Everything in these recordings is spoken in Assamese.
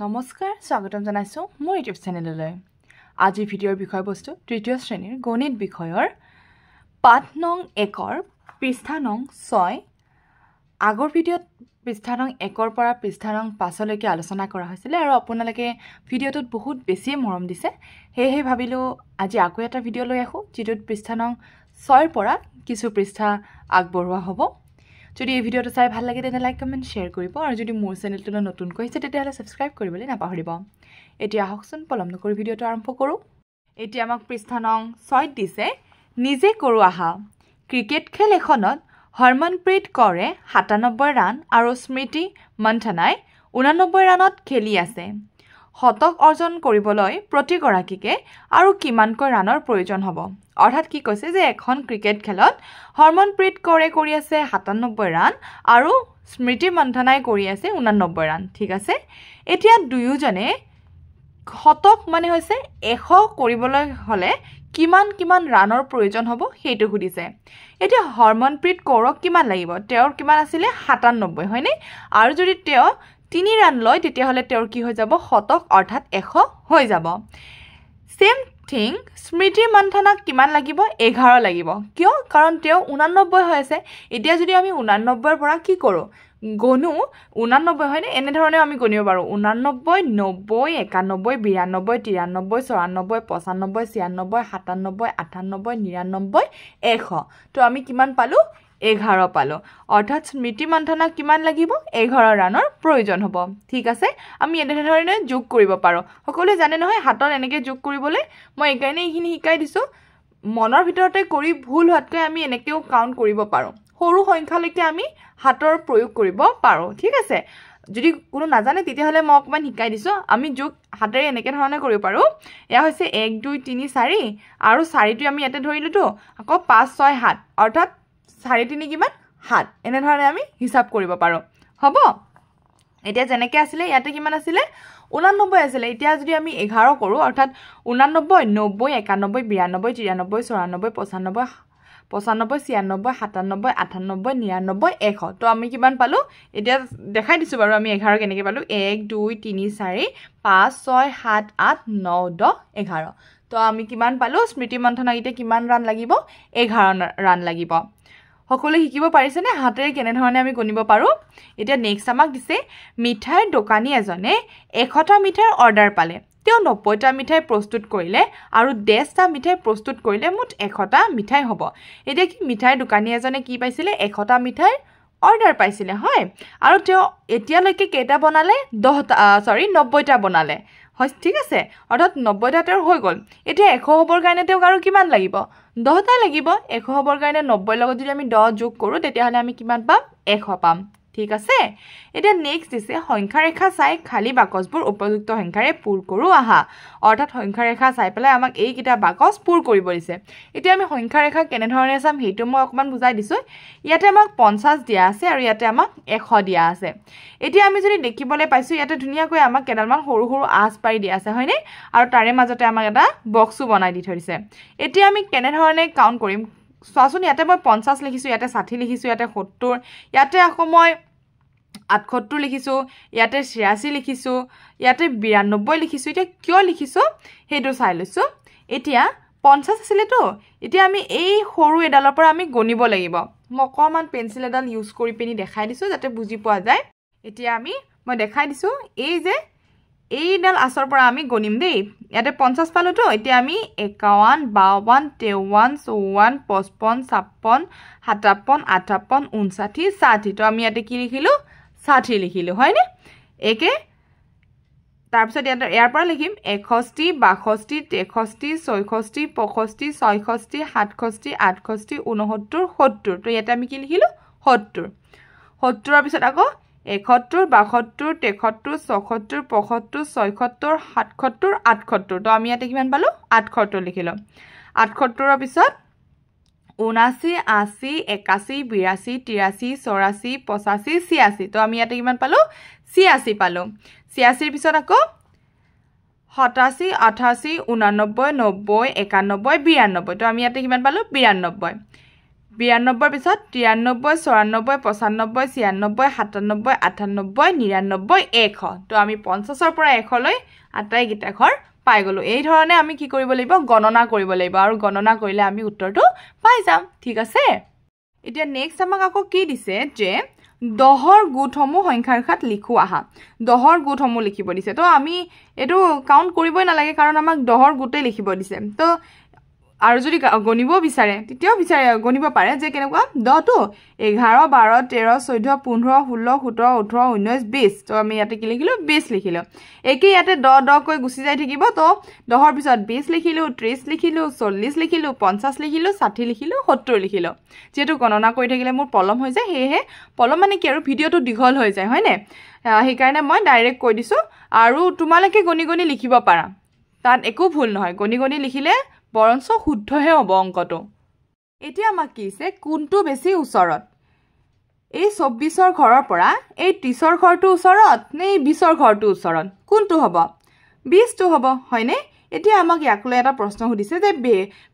নমস্কাৰ স্বাগতম জনাইছো মোৰ ইউটিউব চেনেললৈ আজি ভিডিঅ'ৰ বিষয়বস্তু তৃতীয় শ্ৰেণীৰ গণিত বিষয়ৰ পাঠ নং 1ৰ পৃষ্ঠা নং 6 আগৰ ভিডিঅ'ত পৃষ্ঠা নং 1ৰ পৰা পৃষ্ঠা নং 5 লৈকে আলোচনা কৰা হৈছিল আৰু আপোনালোকে ভিডিঅ'টোত বহুত বেছি মৰম দিছে হেহে ভাবিলো আজি আকৌ এটা ভিডিঅ' লৈ আহো যেটোত পৃষ্ঠা নং 6ৰ পৰা কিছু পৃষ্ঠা আগবঢ়োৱা হ'ব যদি এই ভিডিঅ'টো চাই ভাল লাগে তেনে লাইক কমেন্ট শেয়াৰ কৰিব আৰু যদি মোৰ চেনেলটো নতুন কৈছে তেতিয়াহলে সাবস্ক্ৰাইব কৰিবলৈ নাপাহৰিব এতিয়া আহকচোন পলম নকৰি ভিডিঅ'টো আৰম্ভ কৰো এতিয়া আমাক পৃষ্ঠা নং 6 দিছে নিজে কৰো আহা ক্ৰিকেট খেল এখনত হৰমনপ্ৰীত কৌৰে 97 ৰান আৰু স্মৃতি মন্থনাই 89 ৰানত খেলি আছে শতক অৰ্জন কৰিবলৈ প্ৰতিগৰাকীকে আৰু কিমানকৈ ৰানৰ প্ৰয়োজন হ'ব অৰ্থাৎ কি কৈছে যে এখন ক্ৰিকেট খেলত হৰমনপ্ৰীত কৌৰে কৰি আছে 97 ৰান আৰু স্মৃতি মন্থনাই কৰি আছে 89 ৰান ঠিক আছে এতিয়া দুয়োজনে শতক মানে হৈছে 100 কৰিবলৈ হলে কিমান ৰানৰ প্ৰয়োজন হ'ব হেতু সুধিছে এতিয়া হৰমনপ্ৰীত কৌৰক কিমান লাগিব তেওঁৰ কিমান আছিল 97 হয়নে আৰু যদি তেওঁ 3 ৰান লয় তেতিয়া হলে তেওঁৰ কি হৈ যাব শতক অৰ্থাৎ 100 হৈ যাব সেম থিং স্মৃতি মন্থনাক কিমান লাগিব 11 লাগিব কিয় কাৰণ তেওঁ 89 হৈ আছে এতিয়া যদি আমি 89 ৰ পৰা কি কৰো গণু 89 হয়নে এনে ধৰণে আমি গণিব পাৰো 89 90 91 92 93 94 95 96 97 98 99 100 তো আমি কিমান পালো 11 পালো অৰ্থাৎ স্মৃতি মন্থনাক কিমান লাগিব 11 ৰানৰ প্ৰয়োজন হ'ব ঠিক আছে আমি এনে ধৰণে যোগ কৰিব পাৰো সকলোৱে জানে নহয় হাতৰ এনেকৈ যোগ কৰিবলৈ মই একাইনে এইখিনি শিকাই দিছো মনৰ ভিতৰতে কৰি ভুল হোৱাতকৈ আমি এনেকেও কাউন্ট কৰিব পাৰো সৰু সংখ্যালৈকে আমি হাতৰ প্ৰয়োগ কৰিব পাৰো ঠিক আছে যদি কোনো নাজানে তেতিয়াহলে মই অকমান শিকাই দিছো আমি যোগ হাতেৰে এনেকে ধৰণে কৰিব পাৰো এয়া হৈছে 1 2 3 4 আৰু 4 টো আমি ইয়াতে ধৰিলো তো আকৌ 5 6 7 অৰ্থাৎ 4 3 কিমান 7 এনে ধৰণে আমি হিসাব কৰিব পাৰো হ'ব এতিয়া যেনেকৈ আছিল ইয়াতে কিমান আছিল 89 আছিল এতিয়া যদি আমি 11 কৰো অৰ্থাৎ 89 90 91 92 93 94 95 95 96 95 96 97 98 99 100 তো আমি কিমান পালো এতিয়া দেখাই দিছো বাৰু আমি 11 কেনেকৈ পালো 1 2 3 4 5 6 7 8 9 10 11 তো আমি কিমান পালো স্মৃতি মন্থনাক এতিয়া কিমান ৰান লাগিব 11 ৰান লাগিব সকলো শিকিব পাৰিছে নে হাতেৰে কেনে ধৰণে আমি গণিব পাৰো এতিয়া নেক্সট আমাক দিছে মিঠাইৰ দোকানী এজনে 100টা মিঠাইৰ অৰ্ডাৰ পালে তেওঁ 90টা মিঠাই প্ৰস্তুত কৰিলে আৰু 100টা মিঠাই প্ৰস্তুত কৰিলে মুঠ 100টা মিঠাই হ'ব এতিয়া কি মিঠাইৰ দোকানী এজনে কি পাইছিলে 100টা মিঠাইৰ অৰ্ডাৰ পাইছিলে হয় আৰু তেওঁ এতিয়ালৈকে কেইটা বনালে 90টা বনালে হয় ঠিক আছে অৰ্থাৎ 90টা তেওঁৰ হৈ গল এতিয়া 100 হ'বৰ কাৰণে তেওঁক আৰু কিমান লাগিব 10টা লাগিব 100 হ'বৰ কাৰণে 90 লগত যদি আমি 10 যোগ কৰো তেতিয়া হলে আমি কিমান পাম 100 পাম ঠিক আছে এতিয়া নেক্সট দিছে সংখ্যা ৰেখা চাই খালি বাকসবোৰ উপযুক্ত সংখ্যাৰে পূৰ কৰো আহা অৰ্থাৎ সংখ্যা ৰেখা চাই পেলাই আমাক এই কিটা বাকস পূৰ কৰিব দিছে এতিয়া আমি সংখ্যা ৰেখা কেনে ধৰণে চাম হেতু মই অকমান বুজাই দিছো ইয়াতে আমাক 50 দিয়া আছে আৰু ইয়াতে আমাক 100 দিয়া আছে এতিয়া আমি যদি দেখিবলৈ পাইছো ইয়াতে ধুনিয়াকৈ আমাক কেডালমান সৰু সৰু আঁচ পাৰি দিয়া আছে হয়নে আৰু তাৰে মাজতে আমাক এটা বক্সও বনাই দি থৈছে এতিয়া আমি কেনে ধৰণে কাউন্ট কৰিম চোৱাচোন ইয়াতে মই 50 লিখিছো ইয়াতে 60 লিখিছো ইয়াতে 70 ইয়াতে আকৌ মই 78 লিখিছো ইয়াতে 86 লিখিছো ইয়াতে 92 লিখিছো এতিয়া কিয় লিখিছো হেতু চাই লৈছো এতিয়া 50 আছিল তো এতিয়া আমি এই সৰু এডালৰ পৰা আমি গণিব লাগিব মই অকমান পেন্সিল এডাল ইউজ কৰি পিনি দেখাই দিছো যাতে বুজি পোৱা যায় এতিয়া মই দেখাই দিছো এই যে এইডাল আছৰ পৰা আমি গণিম দেই ইয়াতে 50 পালো তো এতিয়া আমি 51 52 53 54 55 56 57 58 59 60 তো আমি ইয়াতে কি লিখিলো 60 লিখিলো হয়নে একে তাৰ পিছত ইয়াৰ পৰা লিখিম 61 62 63 64 65 66 67 68 69 70 তো ইয়াতে আমি কি লিখিলো 70 70 ৰ পিছত আকৌ 71 72 73 74 75 76 77 78 তো আমি ইয়াতে কিমান পালো 78 লিখিলো 78 ৰ পিছত 79 80 81 82 83 84 85 86 তো আমি ইয়াতে কিমান পালো 86 পালো 86 ৰ পিছত আকৌ 87 88 89 90 91 92 তো আমি ইয়াতে কিমান পালো 92 92 পিছত 93 94 95 96 97 98 99 100 তো আমি 50 ৰ পৰা 100 লৈ আটাই গিটা ঘৰ পাই গলো এই ধৰণে আমি কি কৰিব লাগিব গণনা কৰিব লাগিব আৰু গণনা কৰিলে আমি উত্তৰটো পাই যাম ঠিক আছে এতিয়া নেক্সট আমাক আকৌ কি দিছে যে 10ৰ গুণসমূহ সংখ্যাৰ ৰেখাত লিখো আহা 10ৰ গুণসমূহ লিখিব দিছে তো আমি এটো কাউন্ট কৰিবই নালাগে কাৰণ আমাক 10ৰ গুণে লিখিব দিছে তো আৰু যদি গণিব বিচাৰে তেতিয়াও বিচাৰে গণিব পাৰে যে কেনেকুৱা 10 টো 11 12 13 14 15 16 17 18 19 20 তো আমি ইয়াতে কি লিখিলো 20 লিখিলো একে ইয়াতে 10 কৈ গুছি যাই থাকিব তো 10ৰ পিছত 20 লিখিলো 30 লিখিলো 40 লিখিলো 50 লিখিলো 60 লিখিলো 70 লিখিলো যেটো গণনা কৰি থাকিলে মোৰ পলম হৈ যায় হেহে পলম মানে কি আৰু ভিডিওটো দীঘল হৈ যায় হয়নে সেই কাৰণে মই ডাইৰেক্ট কৈ দিছো আৰু তোমালোকে গণি গণি লিখিব পাৰা তাত একো ভুল নহয় গণি গণি লিখিলে বৰঞ্চ শুদ্ধহে হ'ব অংকটো এতিয়া আমাক কিছে কোনটো বেছি ওচৰত এই 24ৰ ঘৰৰ পৰা এই 30ৰ ঘৰটো ওচৰত নে 20ৰ ঘৰটো ওচৰত কোনটো হ'ব 20 টো হ'ব হয়নে এতিয়া আমাক ইয়াকলৈ এটা প্ৰশ্ন সুধিছে যে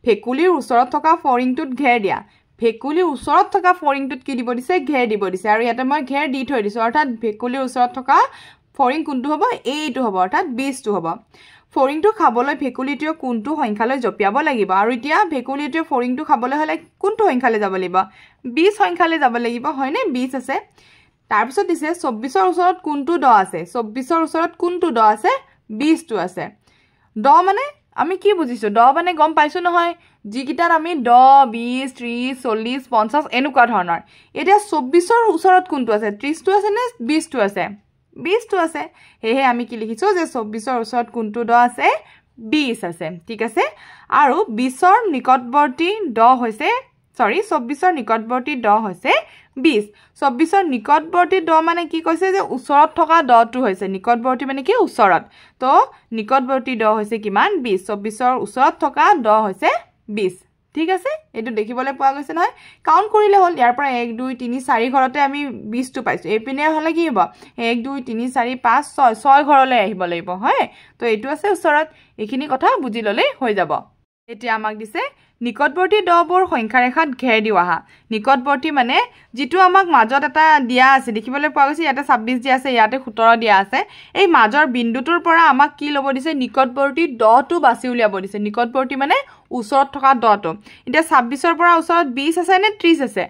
ভেকুলিৰ ওচৰত থকা ফৰিংটোত ঘেৰ দিয়া ভেকুলিৰ ওচৰত থকা ফৰিংটোত কি দিব দিছে ঘেৰ দিব দিছে আৰু ইয়াতে মই ঘেৰ দি থৈ দিছো অৰ্থাৎ ভেকুলিৰ ওচৰত থকা ফৰিং কোনটো হ'ব এইটো হ'ব অৰ্থাৎ 20 টো হ'ব ফৰিংটো খাবলৈ ভেকুলিটোৱে কোনটো সংখ্যালৈ জপিয়াব লাগিব আৰু এতিয়া ভেকুলিটোৱে ফৰিংটো খাবলৈ হলে কোনটো সংখ্যালৈ যাব লাগিব 20 সংখ্যালৈ যাব লাগিব হয়নে 20 আছে তাৰ পিছত দিছে 24ৰ ওচৰত কোনটো দ আছে 24ৰ ওচৰত কোনটো দ আছে 20 টো আছে দ মানে আমি কি বুজিছো দ মানে গম পাইছো নহয় যি কিটাত আমি দ 20 30 40 50 এনেকুৱা ধৰণৰ এতিয়া 24ৰ ওচৰত কোনটো আছে 30 টো আছে নে 20 টো আছে 20 টো আছে হেহে আমি কি লিখিছো যে 24ৰ ওচৰত কোনটো দ আছে 20 আছে ঠিক আছে আৰু 20ৰ নিকটৱৰ্তী দ হৈছে 24ৰ নিকটৱৰ্তী দ হৈছে 20 24ৰ নিকটৱৰ্তী দ মানে কি কৈছে যে ওচৰত থকা দটো হৈছে নিকটৱৰ্তী মানে কি ওচৰত তো নিকটৱৰ্তী দ হৈছে কিমান 20 24ৰ ওচৰত থকা দ হৈছে 20 ঠিক আছে এটো দেখিবলৈ পোৱা গৈছে নহয় কাউন্ট কৰিলে হল ইয়াৰ পৰা 1 2 3 4 ঘৰতে আমি 20 টো পাইছো এই পিনে হলে কি হ'ব 1 2 3 4 5 6 6 ঘৰলৈ আহিব লাগিব হয় তো এটো আছে ওচৰত এখিনি কথা বুজি ললে হৈ যাব এতিয়া আমাক দিছে নিকটৱৰ্তী দবোৰ সংখ্যা ৰেখাত ঘেৰ দিও আহা নিকটৱৰ্তী মানে যেটো আমাক মাজত এটা দিয়া আছে দেখিবলৈ পোৱা গৈছে ইয়াতে 26 দিয়া আছে ইয়াতে 17 দিয়া আছে এই মাজৰ বিন্দুটোৰ পৰা আমাক কি লব দিছে নিকটৱৰ্তী দটো বাছি উলিয়াব দিছে নিকটৱৰ্তী মানে ওচৰত থকা দটো এতিয়া 26ৰ পৰা ওচৰত 20 আছে নে 30 আছে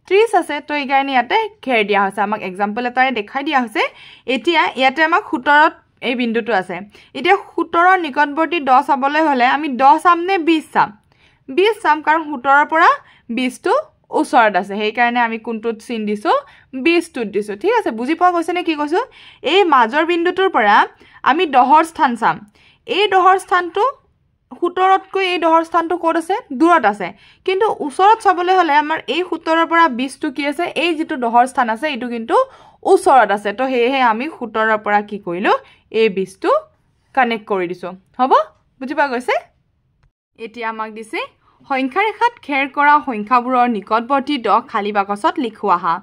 30 আছে তো এই কাৰণে ইয়াতে ঘেৰ দিয়া হৈছে আমাক एग्जांपल এটাৰে দেখাই দিয়া হৈছে এতিয়া ইয়াতে আমাক 17ত এই বিন্দুটো আছে এতিয়া 17ৰ নিকটৱৰ্তী 10 চাবলৈ হলে আমি 10 চাম নে 20 চাম 20 চাম কাৰণ 17ৰ পৰা 20 টো ওচৰত আছে সেই কাৰণে আমি কোনটোত চিন দিছো 20 টোত দিছো ঠিক আছে বুজি পোৱা গৈছে নে কি কৈছো এই মাজৰ বিন্দুটোৰ পৰা আমি 10ৰ স্থান চাম এই 10ৰ স্থানটো 17তকৈ এই 10ৰ স্থানটো ক'ত আছে দূৰত আছে কিন্তু ওচৰত চাবলৈ হলে আমাৰ এই 17ৰ পৰা 20 টো কি আছে এই যেটো 10ৰ স্থান আছে এটো কিন্তু ওচৰত আছে তো হেহে আমি 17ৰ পৰা কি কৰিলো এই 20 টো কানেক্ট কৰি দিছো হ'ব বুজি পোৱা গৈছে এতিয়া আমাক দিছে সংখ্যা ৰেখাত ঘেৰ কৰা সংখ্যাবোৰৰ নিকটৱৰ্তী দ খালি বাকচত লিখো আহা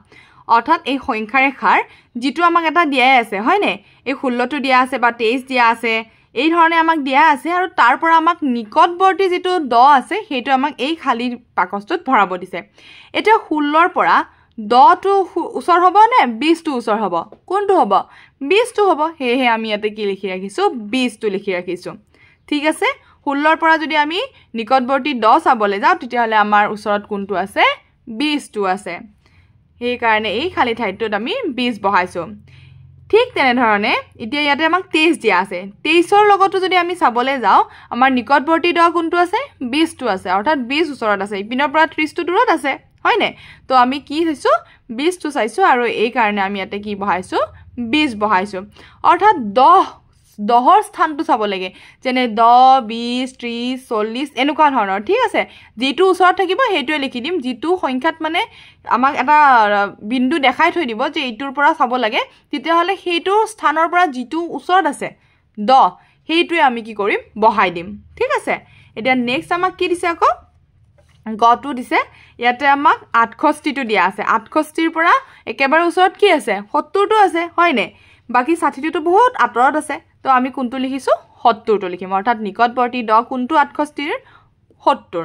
অৰ্থাৎ এই সংখ্যা ৰেখাৰ যেটো আমাক এটা দিয়াই আছে হয়নে এই 16 টো দিয়া আছে বা 23 দিয়া আছে এই ধৰণে আমাক দিয়া আছে আৰু তাৰ পৰা আমাক নিকটৱৰ্তী যেটো দ আছে হেটো আমাক এই খালি বাকচটোত ভৰাব দিছে এটা 16ৰ পৰা 10 টো ওচৰ হ'ব নে 20 টো ওচৰ হ'ব কোনটো হ'ব 20 টো হ'ব হেহে আমি ইয়াতে কি লিখি ৰাখিছো 20 টো লিখি ৰাখিছো ঠিক আছে 16ৰ পৰা যদি আমি নিকটৱৰ্তী 10 চাবলৈ যাও তেতিয়াহলে আমাৰ ওচৰত কোনটো আছে 20 টো আছে সেই কাৰণে এই খালি ঠাইটোত আমি 20 বহাইছো ঠিক তেনে ধৰণে এতিয়া ইয়াতে আমাক 23 দিয়া আছে 23ৰ লগতো যদি আমি চাবলৈ যাও আমাৰ নিকটৱৰ্তী দ কোনটো আছে 20 টো আছে অৰ্থাৎ 20 ওচৰত আছে ইপিনৰ পৰা 30 টো দূৰত আছে হয়নে তো আমি কি চাইছো 20 টো চাইছো আৰু এই কাৰণে আমি ইয়াতে কি বহাইছো 20 বহাইছো অৰ্থাৎ 10ৰ স্থানটো চাব লাগে যেনে 10 20 30 40 এনেকুৱা ধৰণৰ ঠিক আছে যেটো ওচৰত থাকিব হেটোৱে লিখি দিম যেটো সংখ্যাত মানে আমাক এটা বিন্দু দেখাই থৈ দিব যে ইটোৰ পৰা চাব লাগে তেতিয়া হলে হেটো স্থানৰ পৰা যেটো ওচৰত আছে 10 হেটোৱে আমি কি কৰিম বহাই দিম ঠিক আছে এতিয়া নেক্সট আমাক কি দিছে আকৌ গটো দিছে ইয়াতে আমাক 68 টো দিয়া আছে 68ৰ পৰা একেবাৰে ওচৰত কি আছে 70 টো আছে হয়নে বাকি 60 টো বহুত আতৰত আছে তো আমি কোনটো লিখিছো 70 টো লিখিম অৰ্থাৎ নিকটৱৰ্তী দ কোনটো 68ৰ 70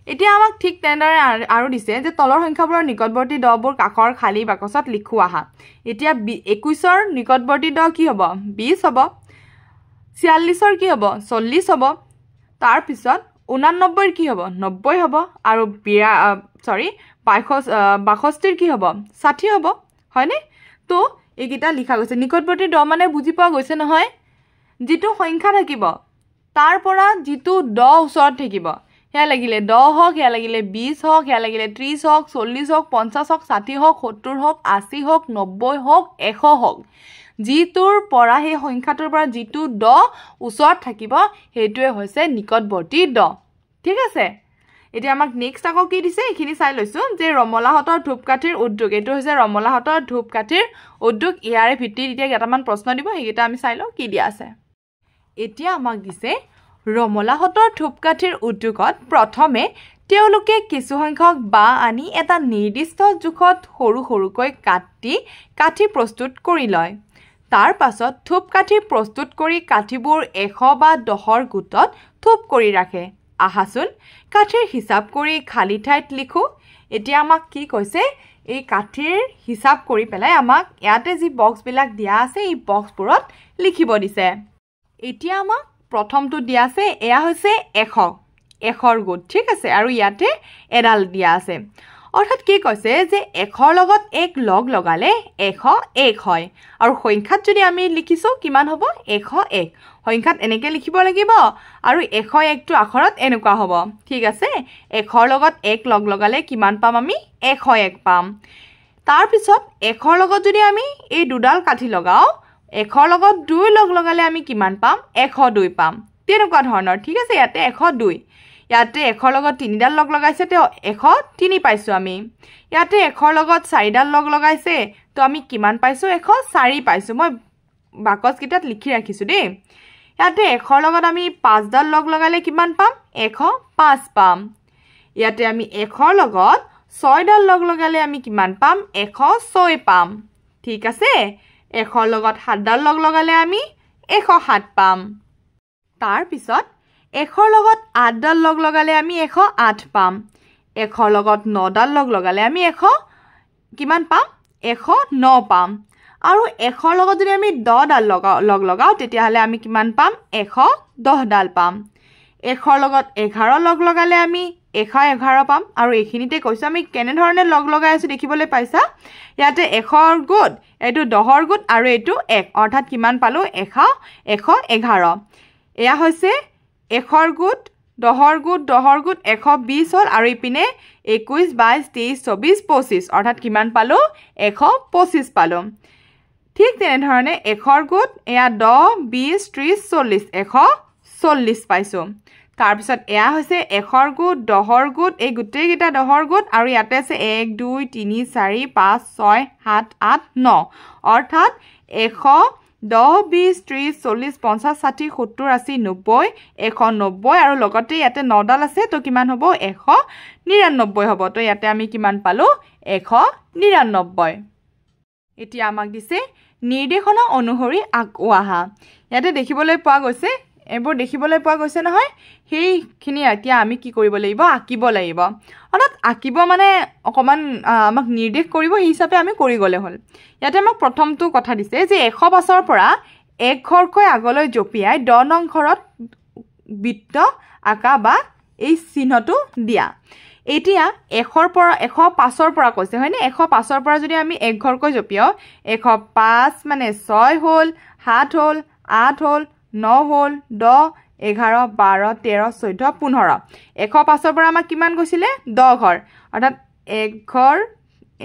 এতিয়া আমাক ঠিক তেনেদৰে আৰু দিছে যে তলৰ সংখ্যাবোৰৰ নিকটৱৰ্তী দবোৰ কাষৰ খালী বাকচত লিখো আহা এতিয়া 21ৰ নিকটৱৰ্তী দ কি হ'ব 20 হ'ব 46ৰ কি হ'ব 40 হ'ব তাৰ পিছত 89ৰ কি হ'ব 90 হ'ব আৰু 62ৰ কি হ'ব 60 হ'ব হয়নে তো এইকেইটা লিখা গৈছে নিকটৱৰ্তী দ মানে বুজি পোৱা গৈছে নহয় যেটো সংখ্যা থাকিব তাৰ পৰা যেটো দ ওচৰত থাকিব হেয়া লাগিলে 10 হওক হেয়া লাগিলে 20 হওক হেয়া লাগিলে 30 হওক 40 হওক 50 হওক 60 হওক 70 হওক 80 হওক 90 হওক 100 হওক যেটোৰ পৰা হে সংখ্যাটোৰ পৰা যেটো দ ওচৰত থাকিব হেটোৱে হৈছে নিকটৱৰ্তী দ ঠিক আছে এতিয়া আমাক নেক্সট আকৌ কি দিছে এখিনি চাই লৈছো যে ৰমলাহতৰ ধূপকাঠিৰ উদ্যোগ এটো হৈছে ৰমলাহতৰ ধূপকাঠিৰ উদ্যোগ ইয়াৰে ভিত্তিত এতিয়া কেইটামান প্ৰশ্ন দিব হেগিটা আমি চাই লও কি দিয়া আছে এতিয়া আমাক দিছে ৰমলাহতৰ ধূপকাঠিৰ উদ্যোগত প্ৰথমে তেওঁলোকে কিছু সংখ্যক বা আনি এটা নিৰ্দিষ্ট জোখত সৰু সৰুকৈ কাঠি প্ৰস্তুত কৰি লয় তাৰ পাছত ধূপকাঠি প্ৰস্তুত কৰি কাঠিবোৰ 100 বা 10ৰ গোটত থুপ কৰি ৰাখে আহাচোন কাঠিৰ হিচাপ কৰি খালি ঠাইত লিখো এতিয়া আমাক কি কৈছে এই কাঠিৰ হিচাপ কৰি পেলাই আমাক ইয়াতে যি বক্স বিলাক দিয়া আছে এই বক্সবোৰত লিখিব দিছে এতিয়া আমাক প্ৰথমটো দিয়া আছে এয়া হৈছে 100ৰ গোট ঠিক আছে আৰু ইয়াতে এডাল দিয়া আছে অৰ্থাৎ কি কৈছে যে 100ৰ লগত 1 লগ লগালে 101 হয় আৰু সংখ্যাত যদি আমি লিখিছো কিমান হ'ব 101 সংখ্যাত এনেকে লিখিব লাগিব আৰু 101 টো আখৰত এনেকুৱা হ'ব ঠিক আছে 100ৰ লগত 1 লগ লগালে কিমান পাম আমি 101 পাম তাৰ পিছত 100ৰ লগত যদি আমি এই দুডাল কাঠি লগাও 100ৰ লগত 2 লগ লগালে আমি কিমান পাম 102 পাম তেনেকুৱা ধৰণৰ ঠিক আছে ইয়াতে 102 ইয়াতে 100ৰ লগত 3 ডাল লগ লগাইছে তে 103 পাইছো আমি ইয়াতে 100ৰ লগত 4 ডাল লগ লগাইছে তো আমি কিমান পাইছো 104 পাইছো মই বাকচ কিটাত লিখি ৰাখিছো দেই ইয়াতে 100ৰ লগত আমি 5 ডাল লগ লগালে কিমান পাম 105 পাম ইয়াতে আমি 100ৰ লগত 6 ডাল লগ লগালে আমি কিমান পাম 106 পাম ঠিক আছে 100ৰ লগত 7 ডাল লগ লগালে আমি 107 পাম তাৰ পিছত 100ৰ লগত 8 ডাল লগ লগালে আমি 108 পাম 100ৰ লগত 9 ডাল লগ লগালে আমি 100 কিমান পাম 109 পাম আৰু 100ৰ লগত যদি আমি 10 ডাল লগ লগাও তেতিয়া হলে আমি কিমান পাম 110 ডাল পাম 100ৰ লগত 11 লগ লগালে আমি 111 পাম আৰু এইখিনিতে কৈছো আমি কেনে ধৰণে লগ লগাই আছো দেখিবলৈ পাইছা ইয়াতে 100ৰ গোট এটো 10ৰ গোট আৰু এটো 1 অৰ্থাৎ কিমান পালো 111 এয়া হৈছে 100ৰ গোট 10ৰ গোট 120 হল আৰু ইপিনে 21 22 23 24 25 অৰ্থাৎ কিমান পালো 125 পালো ঠিক তেনে ধৰণে 100ৰ গোট এয়া 10 20 30 40 140 পাইছো তাৰ পিছত এয়া হৈছে 100ৰ গোট 10ৰ গোট এই গুটেই গিটা 10ৰ গোট আৰু ইয়াতে আছে 1 2 3 4 5 6 7 8 9 অৰ্থাৎ 100 10 20 30 40 50 60 70 80 90 190 আৰু লগতে ইয়াতে 9 ডাল আছে তো কিমান হ'ব 199 হ'ব তো ইয়াতে আমি কিমান পালো 199 এতিয়া আমাক দিছে নিৰ্দেশনা অনুসৰি আঁকোৱা ইয়াতে দেখিবলৈ পোৱা গৈছে এবোৰ দেখিবলৈ পোৱা গৈছে নহয় সেইখিনি এতিয়া আমি কি কৰিব লাগিব আঁকিব লাগিব অৰ্থাৎ আঁকিব মানে অকমান আমাক নিৰ্দেশ কৰিব এই হিচাপে আমি কৰি গলে হল ইয়াতে আমাক প্ৰথমটো কথা দিছে যে 105ৰ পৰা এক ঘৰকৈ আগলৈ জপিয়াই 10 নং ঘৰত বৃত্ত আঁকা বা এই চিহ্নটো দিয়া এতিয়া 100ৰ পৰা 105ৰ পৰা কৈছে হয়নে 105ৰ পৰা যদি আমি এক ঘৰকৈ জপিয়াও 105 মানে 6 হল 7 হল 8 হল 9 হল 10 11 12 13 14 15 105ৰ পৰা আমাক কিমান গৈছিলে 10 ঘৰ অৰ্থাৎ এক ঘৰ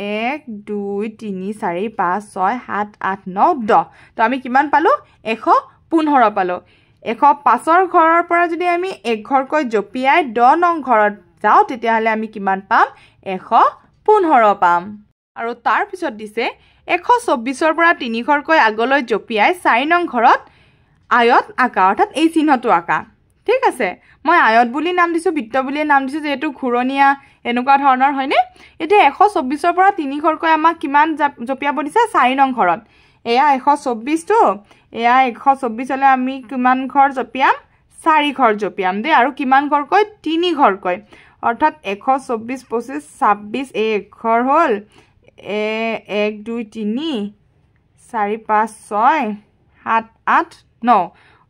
1 2 3 4 5 6 7 8 9 10 তো আমি কিমান পালো 115 পালো 105ৰ ঘৰৰ পৰা যদি আমি এক ঘৰকৈ জপিয়াই 10 নং ঘৰত যাও তেতিয়া হলে আমি কিমান পাম 115 পাম আৰু তাৰ পিছত দিছে 124ৰ পৰা 3 ঘৰকৈ আগলৈ জপিয়াই 4 নং ঘৰত আয়ত আঁকা অৰ্থাৎ এই চিহ্নটো আঁকা ঠিক আছে মই আয়ত বুলি নাম দিছো বৃত্ত বুলি নাম দিছো যেটো ঘুৰণিয়া এনেকুৱা ধৰণৰ হয়নে এতিয়া 124ৰ পৰা 3 ঘৰকৈ আমাক কিমান জপিয়াব দিছে 4 নং ঘৰত এয়া 124 টো এয়া 124 হলে আমি কিমান ঘৰ জপিয়াম 4 ঘৰ জপিয়াম দে আৰু কিমান ঘৰকৈ 3 ঘৰকৈ অৰ্থাৎ 124 25 26 এই এঘৰ হ'ল 1 2 3 4 5 6 7 8 9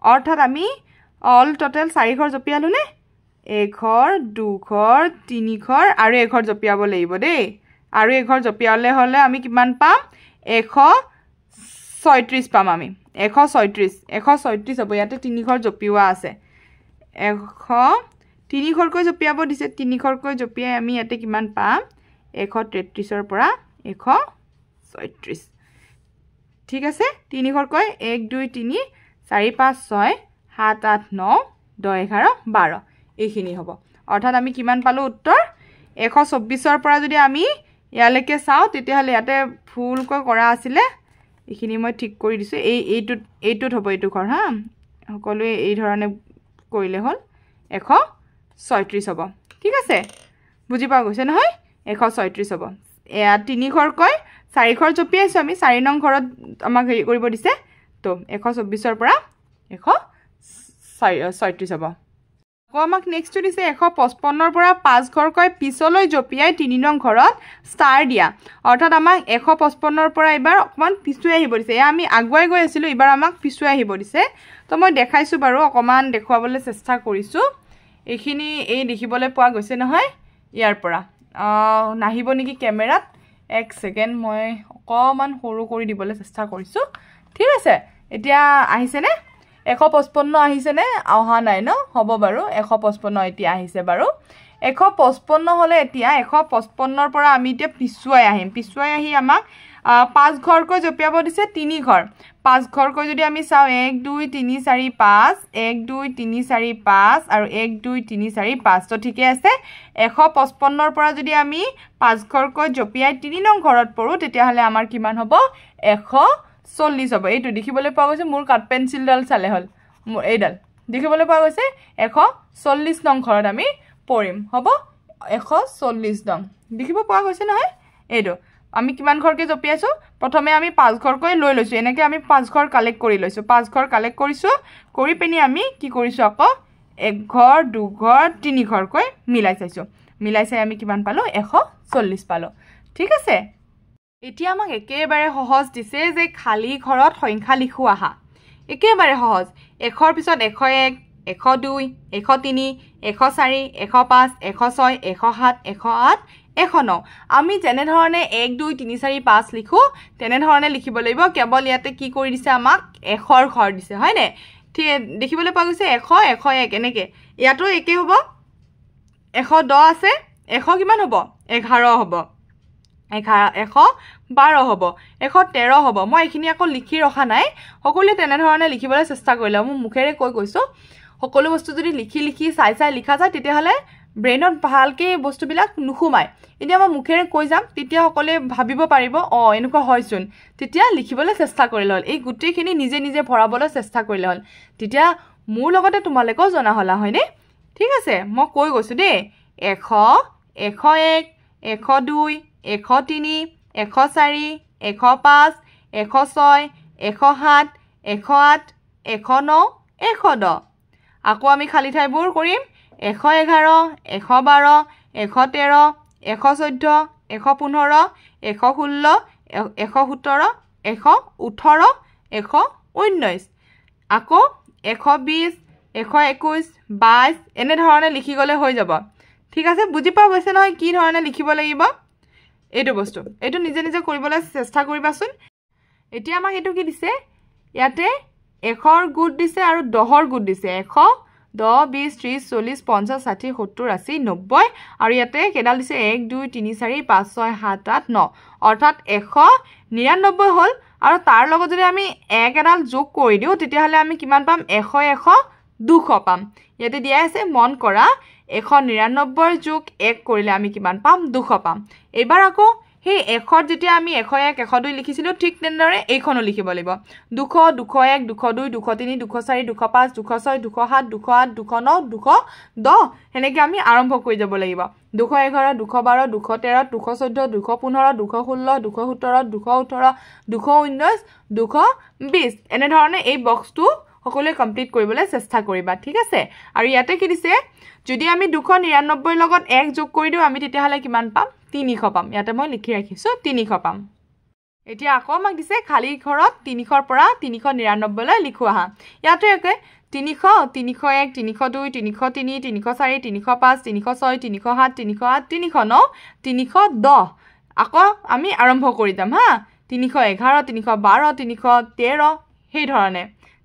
অৰ্থাৎ আমি অল টোটাল 4 ঘৰ জপিয়ালো নে এঘৰ দুঘৰ তিনিঘৰ আৰু এঘৰ জপিয়াব লাগিব দেই আৰু এঘৰ জপিয়ালে হলে আমি কিমান পাম 136 পাম আমি 136 হ'ব ইয়াতে তিনি ঘৰ জপিওৱা আছে 3 ঘৰকৈ জপিয়াব দিছে 3 ঘৰকৈ জপিয়াই আমি ইয়াতে কিমান পাম 133 ৰ পৰা 136 ঠিক আছে 3 ঘৰকৈ 1 2 3 4 5 6 7 8 9 10 11 12 এইখিনি হ'ব অৰ্থাৎ আমি কিমান পালো উত্তৰ 124 ৰ পৰা যদি আমি ইয়ালৈকে চাও তেতিয়া হলে ইয়াতে ভুলকৈ কৰা আছিল এইখিনি মই ঠিক কৰি দিছো এইটোত হ'ব এইটো ঘৰ হা সকলোৱে এই ধৰণে কৰিলে হ'ল 136 হ'ব ঠিক আছে বুজি পা গৈছে নহয় 136 হ'ব এয়া 3 ঘৰকৈ 4 ঘৰ জপিয়াইছো আমি 4 নং ঘৰত আমাক হেৰি কৰিব দিছে তো 124 ৰ পৰা 136 হ'ব আমাক নেক্সট দিছে 155 ৰ পৰা 5 ঘৰকৈ পিছলৈ জপিয়াই 3 নং ঘৰত ষ্টাৰ দিয়া অৰ্থাৎ আমাক 155 ৰ পৰা এবাৰ অকমান পিছুৱাই আহিব দিছে আমি আগুৱাই গৈ আছিল এবাৰ আমাক পিছুৱাই আহিব দিছে তো মই দেখাইছো বাৰু অকমান দেখুৱাবলৈ চেষ্টা কৰিছো এইখিনি এই দেখিবলৈ পোৱা গৈছে নহয় ইয়াৰ পৰা নাহিব নেকি কেমেৰাত এক সেকেন্ড মই অকমান সৰু কৰি দিবলৈ চেষ্টা কৰিছো ঠিক আছে এতিয়া আহিছে নে 155 আহিছে নে আহা নাই ন হ'ব বাৰু 155 এতিয়া আহিছে বাৰু 155 হলে এতিয়া 155 ৰ পৰা আমি এতিয়া পিছুৱাই আহি আমাক 5 ঘৰকৈ জপিয়াব দিছে 3 ঘৰ 5 ঘৰকৈ যদি আমি চাও 1 2 3 4 5 1 2 3 4 5 আৰু 1 2 3 4 5 তো ঠিকে আছে 155 ৰ পৰা যদি আমি 5 ঘৰকৈ জপিয়াই 3 নং ঘৰত পৰো তেতিয়া হলে আমাৰ কিমান হ'ব 140 হ'ব এইটো দেখিবলৈ পোৱা গৈছে মোৰ কাট পেন্সিল ডাল চালে হল এইডাল দেখিবলৈ পোৱা গৈছে 140 নং ঘৰত আমি পৰিম হ'ব 140 নং দেখিব পোৱা গৈছে নহয় এইটো আমি কিমান ঘৰকে জপিয়াছো প্ৰথমে আমি 5 ঘৰকৈ লৈ লৈছো এনেকৈ আমি 5 ঘৰ কালেক্ট কৰি লৈছো 5 ঘৰ কালেক্ট কৰিছো কৰি পেনি আমি কি কৰিছো আকৌ এক ঘৰ দু ঘৰ তিনি ঘৰকৈ মিলাই চাই আমি কিমান পালো 140 পালো ঠিক আছে এতিয়া আমাক একেবাৰে সহজ দিছে যে খালি ঘৰত সংখ্যা লিখু আহা একেবাৰে সহজ এখৰ পিছত 101 102 103 104 105 106 107 108 109 আমি যেনে ধৰণে 1 2 3 4 5 লিখো তেনে ধৰণে লিখিব লাগিব কেৱল ইয়াতে কি কৰি দিছে আমাক এখৰ ঘৰ দিছে হয় নে ঠিক দেখিবলৈ পোৱা গৈছে 100 101 এনেকে ইয়াতো একে হ'ব 110 আছে 100 কিমান হ'ব 11 হ'ব 112 হ'ব 113 হ'ব মই এখিনি আকৌ লিখি ৰখা নাই সকলোৱে তেনে ধৰণে লিখিবলৈ চেষ্টা কৰিলে মই মুখেৰে কৈছো সকলো বস্তু যদি লিখি চাই লিখা যায় তেতিয়া হলে ব্ৰেইনত ভালকে বস্তুবিলাক নুখুমাই এতিয়া মই মুখেৰে কৈ যাম তেতিয়া সকলোৱে ভাবিব পাৰিব এনেকুৱা হয়চোন তেতিয়া লিখিবলৈ চেষ্টা কৰিলে হল এই গুটেখিনি নিজে ভৰাবলৈ চেষ্টা কৰিলে হল তেতিয়া মোৰ লগতে তোমালোকেও জনা হলা হয়নে ঠিক আছে মই কৈ গৈছো দেই 100 101 102 103 104 105 106 107 108 109 110 আকৌ আমি খালি ঠাইবোৰ কৰিম 111 112 113 114 115 116 117 118 119 আকৌ 120 121 22 এনে ধৰণে লিখি গলে হৈ যাব ঠিক আছে বুজি পাও গৈছে নহয় কি ধৰণে লিখিব লাগিব এইটো বস্তু এইটো নিজে কৰিবলৈ চেষ্টা কৰিবাচোন এতিয়া আমাক এটো কি দিছে ইয়াতে এখৰ গুড দিছে আৰু দহৰ গুড দিছে 100 10 20 30 40 50 60 70 80 90 আৰু ইয়াতে কেডাল দিছে 1 2 3 4 5 6 7 8 9 অৰ্থাৎ 199 হল আৰু তাৰ লগত যদি আমি এক এডাল যোগ কৰি দিও তেতিয়া হলে আমি কিমান পাম 100 100 200 পাম ইয়াতে দিয়া আছে মন কৰা 199 যোগ 1 কৰিলে আমি কিমান পাম 200 পাম এবাৰ আকৌ হে এখৰ যেতিয়া আমি 101 102 লিখিছিলো ঠিক তেনেদৰে এইখনো লিখিব লাগিব 200 201 202 203 204 205 206 207 208 209 210 হেনেকে আমি আৰম্ভ কৰি যাব লাগিব 211 212 213 214 215 216 217 218 219 220 এনে ধৰণে এই বক্সটো সকলোৱে কমপ্লিট কৰিবলৈ চেষ্টা কৰিবা ঠিক আছে আৰু ইয়াতে কি দিছে যদি আমি 299 লগত 1 যোগ কৰি দিও আমি তেতিয়াহলে কিমান পাম 300 পাম ইয়াতে মই লিখি ৰাখিছো 300 পাম এতিয়া আকৌ আমাক দিছে খালি ঘৰত 300 ৰ পৰা 399 লৈ লিখো আহা ইয়াতে একে 300 301 302 303 304 305 306 307 308 309 310 আকৌ আমি আৰম্ভ কৰি যাম হা 311 312 313 সেই ধৰণে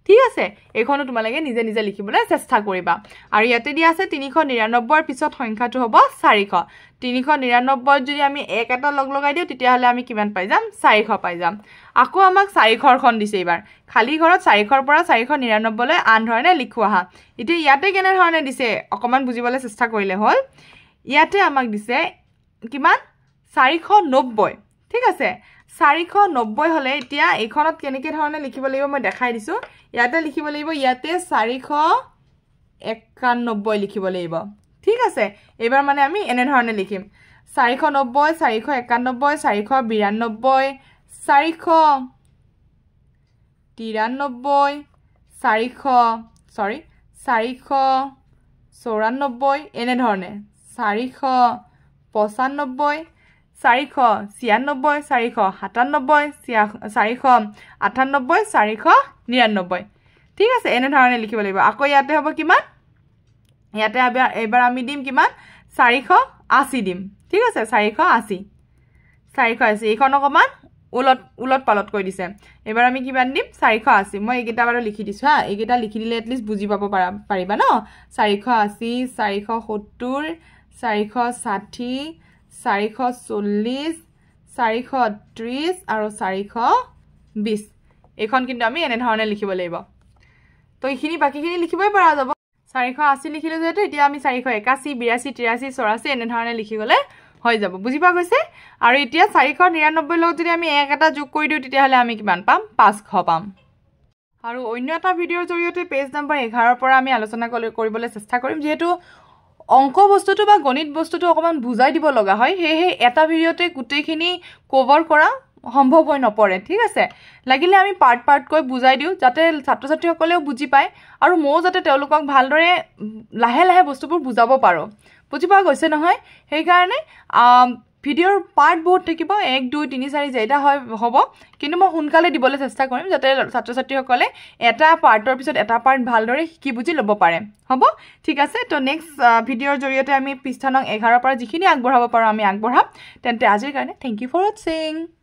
ঠিক আছে এখনো তোমালোকে নিজে নিজে লিখিবলৈ চেষ্টা কৰিবা আৰু ইয়াতে দিয়া আছে 399 ৰ পিছত সংখ্যাটো হ'ব 400 399 যদি আমি এক এটা লগ লগাই দিও তেতিয়াহলে আমি কিমান পাই যাম 400 পাই যাম আকৌ আমাক 400 খন দিছে এবাৰ খালি ঘৰত 400 ৰ পৰা 499 লৈ আন ধৰণে লিখো আহা এতিয়া ইয়াতে কেনে ধৰণে দিছে অকমান বুজিবলৈ চেষ্টা কৰিলে হল ইয়াতে আমাক দিছে কিমান 490 ঠিক আছে 490 হলে এতিয়া এইখনত কেনেকে ধৰণে লিখিব লাগিব মই দেখাই দিছো ইয়াতে লিখিব লাগিব ইয়াতে 491 লিখিব লাগিব ঠিক আছে এবাৰ মানে আমি এনে ধৰণে লিখিম 490 491 492 494 এনে ধৰণে 495 496 497 498 499 ঠিক আছে এনে ধৰণে লিখিব লাগিব আকৌ ইয়াতে হ'ব কিমান ইয়াতে এবাৰ আমি দিম কিমান 480 দিম ঠিক আছে 480 এইখন অকমান উলট পালট কৰি দিছে এবাৰ আমি কিমান দিম 480 মই এইকেইটা বাৰু লিখি দিছো হা এইকেইটা লিখি দিলে এটলিষ্ট বুজি পাব পাৰিবা ন 480 470 460 440 430 আৰু 420 এখন কিন্তু আমি এনে ধৰণে লিখিব লাগিব তো এইখিনি বাকিখিনি লিখিবই পৰা যাব 480 লিখিলে যেটো এতিয়া আমি 481 82 83 84 এনে ধৰণে লিখি গলে হৈ যাব বুজি পা গৈছে আৰু এতিয়া 499 লগত যদি আমি এক এটা যোগ কৰি দিও তেতিয়াহলে আমি কিমান পাম 500 পাম আৰু অন্য এটা ভিডিওৰ জৰিয়তে পেজ নম্বৰ 11 ৰ পৰা আমি আলোচনা কৰিবলৈ চেষ্টা কৰিম যেহেতু অংক বস্তুটো বা গণিত বস্তুটো অকমান বুজাই দিব লগা হয় হেহে এটা ভিডিওতে গুটেখিনি কভাৰ কৰা সম্ভৱ হৈ নপৰে ঠিক আছে লাগিলে আমি পাৰ্ট কৈ বুজাই দিও যাতে ছাত্ৰ ছাত্ৰীসকলেও বুজি পায় আৰু মই যাতে তেওঁলোকক ভালদৰে লাহে লাহে বস্তুবোৰ বুজাব পাৰো বুজি পা গৈছে নহয় সেই কাৰণে ভিডিওৰ পাৰ্ট বহুত থাকিব 1 2 3 4 যেটা হ'ব কিন্তু মই সোনকালে দিবলৈ চেষ্টা কৰিম যাতে ছাত্ৰ ছাত্ৰীসকলে এটা পাৰ্টৰ পিছত এটা পাৰ্ট ভালদৰে শিকি বুজি ল'ব পাৰে হ'ব ঠিক আছে তো নেক্সট ভিডিওৰ জৰিয়তে আমি পৃষ্ঠা নং 11 ৰ পৰা যিখিনি আগবঢ়াব পাৰো আমি আগবঢ়াম তেন্তে আজিৰ কাৰণে থ্যাংক ইউ ফৰ ওয়াচিং